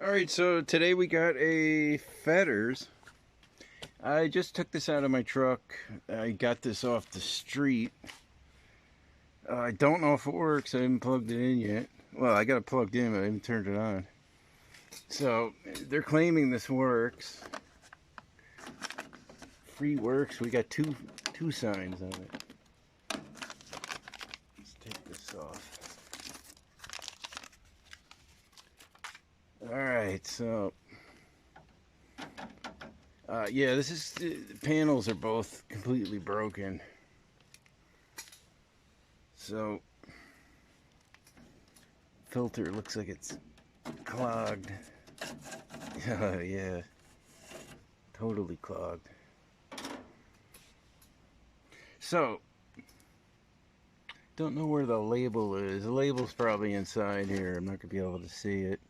Alright, so today we got a Fetters. I just took this out of my truck. I got this off the street. I don't know if it works. I haven't plugged it in yet. Well, I got it plugged in, but I haven't turned it on. So, they're claiming this works. Free works. We got two signs on it. Let's take this off. Alright, so yeah, the panels are both completely broken. So filter looks like it's clogged. Yeah, totally clogged. So don't know where the label is. The label's probably inside here. I'm not gonna be able to see it.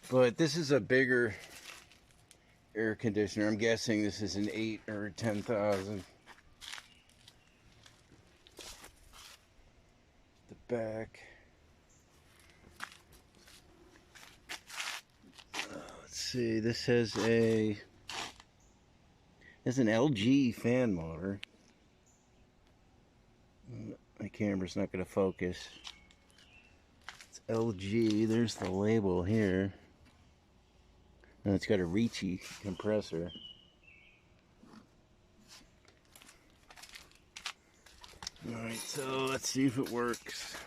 But this is a bigger air conditioner. I'm guessing this is an 8 or 10,000. The back. Let's see. This has an LG fan motor. My camera's not going to focus. It's LG. There's the label here. And it's got a Ricci compressor. Alright, so let's see if it works.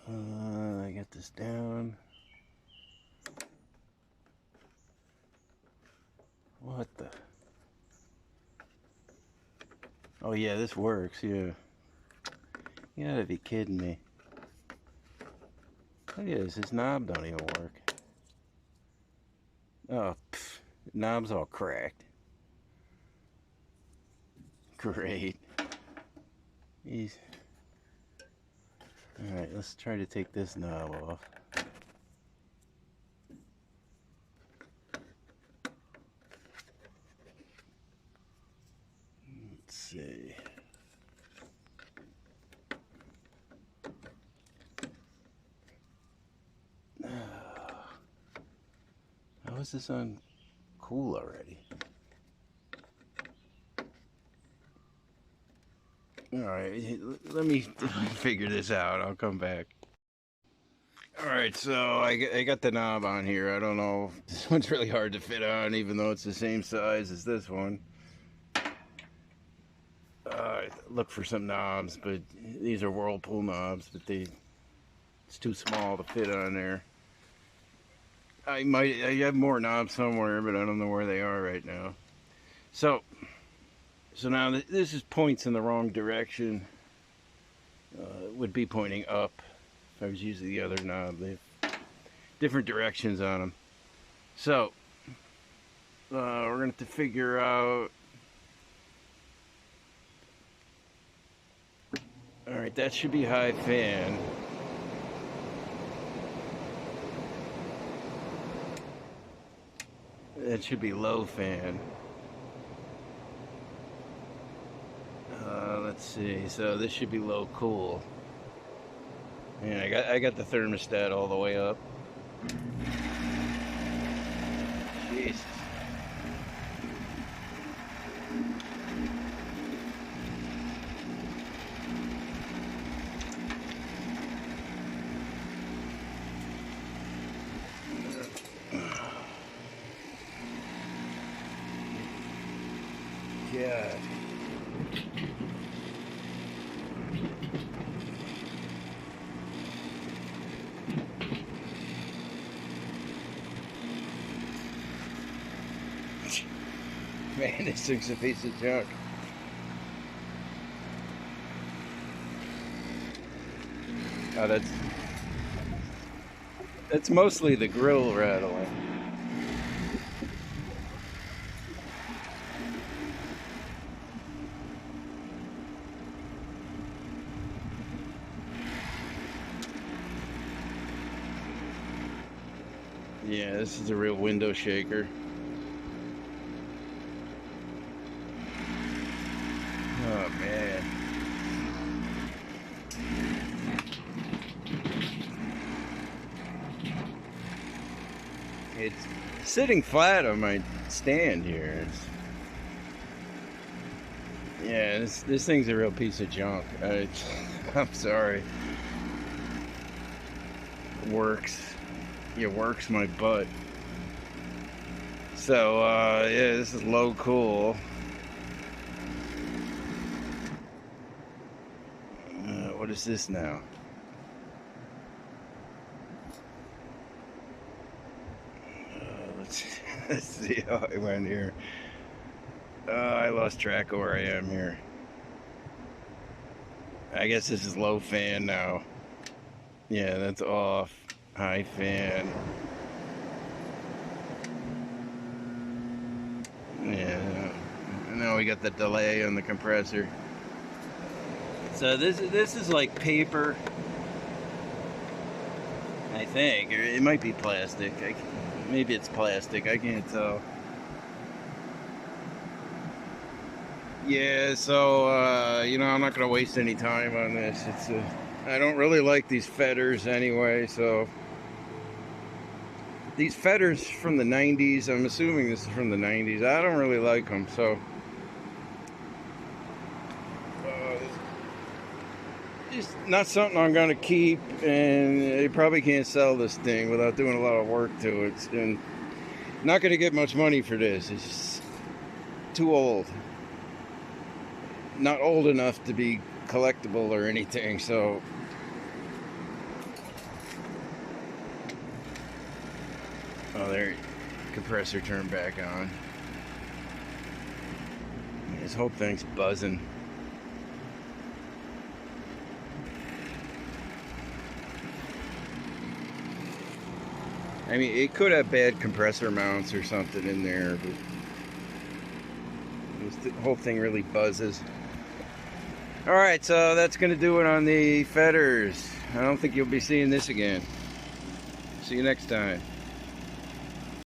I got this down. What the? Oh yeah, this works, yeah. You gotta be kidding me. Look at this, this knob don't even work. Oh, pff, knob's all cracked. Great. Jeez. Alright, let's try to take this knob off. Let's see. How is this on cool already? Alright, let me figure this out. I'll come back. Alright, so I got the knob on here. I don't know. This one's really hard to fit on, even though it's the same size as this one. Look for some knobs, but these are Whirlpool knobs, but it's too small to fit on there. I have more knobs somewhere, but I don't know where they are right now. So now this is points in the wrong direction. It would be pointing up if I was using the other knob. They have different directions on them. So we're going to have to figure out. Alright, that should be high fan. That should be low fan. Let's see. So this should be low cool. And I got the thermostat all the way up. Jesus. God. Man, this thing's a piece of junk. Oh, that's mostly the grill rattling. Yeah, this is a real window shaker. Oh man. It's sitting flat on my stand here. Yeah, this thing's a real piece of junk. I'm sorry. Works. It works my butt. So, yeah, this is low cool. What is this now? Let's see how I went here. I lost track of where I am here. I guess this is low fan now. Yeah, that's off. High fan. Yeah. Now we got the delay on the compressor. So this is like paper. I think. Or it might be plastic. Maybe it's plastic. I can't tell. Yeah, so, you know, I'm not going to waste any time on this. I don't really like these fetters anyway, so. These fetters from the 90s, I'm assuming this is from the 90s. I don't really like them, so. It's not something I'm going to keep, and you probably can't sell this thing without doing a lot of work to it. And not going to get much money for this. It's just too old. Not old enough to be collectible or anything, so. Oh, there, compressor turned back on. This whole thing's buzzing. I mean, it could have bad compressor mounts or something in there, but the whole thing really buzzes. Alright, so that's going to do it on the fetters. I don't think you'll be seeing this again. See you next time.